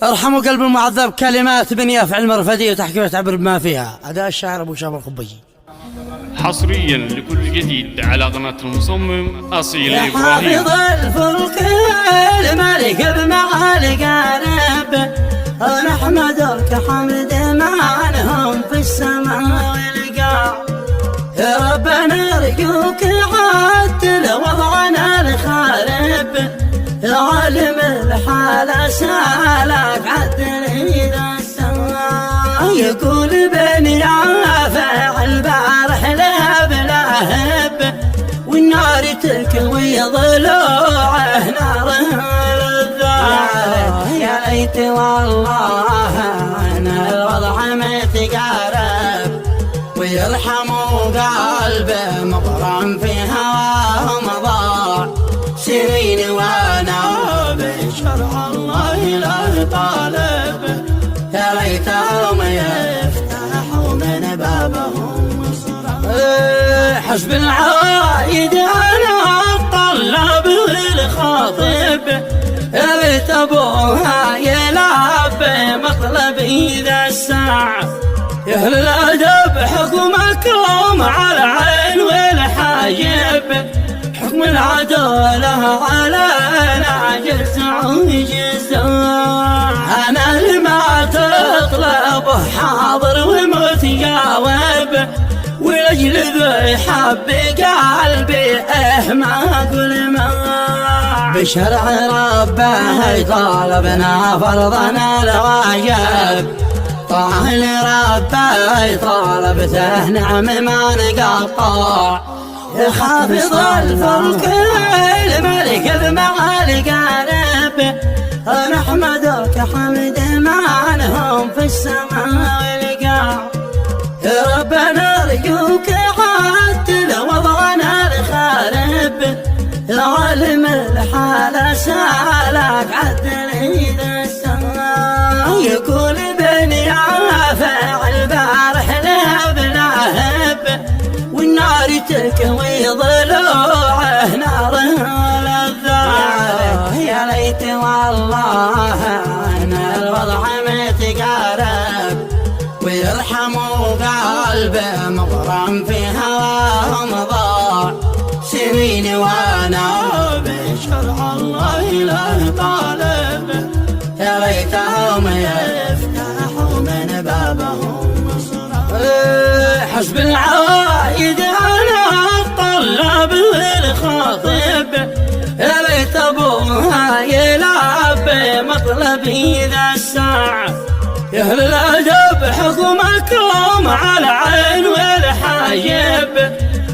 ارحموا قلب المعذب كلمات بن يافع المرفدي وتحكي وتعبر بما فيها. أداء الشاعر أبو شامل الخبيجي. حصريا لكل جديد على قناة المصمم أصيل يا إبراهيم. حافظ الفلك الملك بمعالي قارب، نحمدك حمد معنهم في السماء والقاع. يا ربنا نرجوك عدل وضعنا الخارب، يا عالم الحال سالك عدل إذا السماء. يقول بن يافع البارح له بلهب، والنار تكوي ضلوعه نار للذات. يا ليت والله أنا الوضع متقارب، ويرحموا قلبه مغرم في هواه مضاع. سنين وانا بشرع الله لا طالب، يا ليتهم يفتحوا من بابهم مصرع. حسب العوايد انا الطلاب والخاطب، يا ليت ابوها يلعب مطلب اذا الساعة. يا اهل الادب حكمكم على العين والحاجب، حكم العدالة علينا جزع وجزاع. أنا اللي ما تطلبه حاضر ومتجاوب، ولأجل ذي حب قلبي ما أقول ما. بشرع ربه طالبنا فرضنا الواجب، طاعة لربه طالبته نعم ما نقطع. يا حافظ الفلك الملك بمعالي قارب، نحمدك حمد معنهم في السماء والقاع. يا ربنا نرجوك عدل وضعنا الخارب، يا عالم الحال سالك عدل إذا السماء. يقول بن يافع البارح له بلهب، والنار تكوي ضلوعه نار للذات. يا ليت والله أنا الوضع متقارب، ويرحموا قلبه مغرم في هواه مضاع. سنين وانا بشرع الله لا طالب، يا ليتهم يفتحوا من بابهم مصرع. حسب العوايد انا الطلاب والخاطب، يا ليت ابوها يلعب مطلب اذا الساعة. يا اهل الادب حكمكم على العين والحاجب،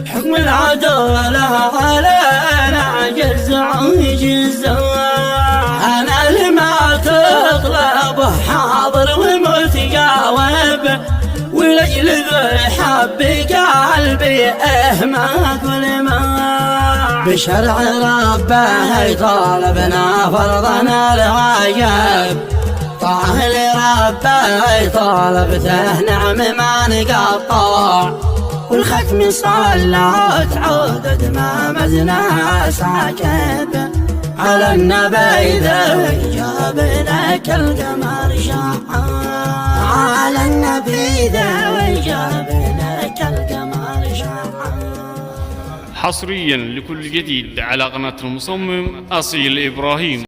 حكم العدالة علينا جزع وجزاع. انا اللي ما تطلبه حاضر ومتجاوب، ولأجل ذي حب قلبي ما أقول ما. بشرع ربه طالبنا فرضنا الواجب، طاعة لربه طالبته نعم ما نقطع. والختم صلات عودة ما مزنا ساكب، على النبي ذا جاب لك القمر شاع. على النبي ذا وجاب لك القمر شاع. حصريا لكل جديد على قناة المصمم أصيل إبراهيم.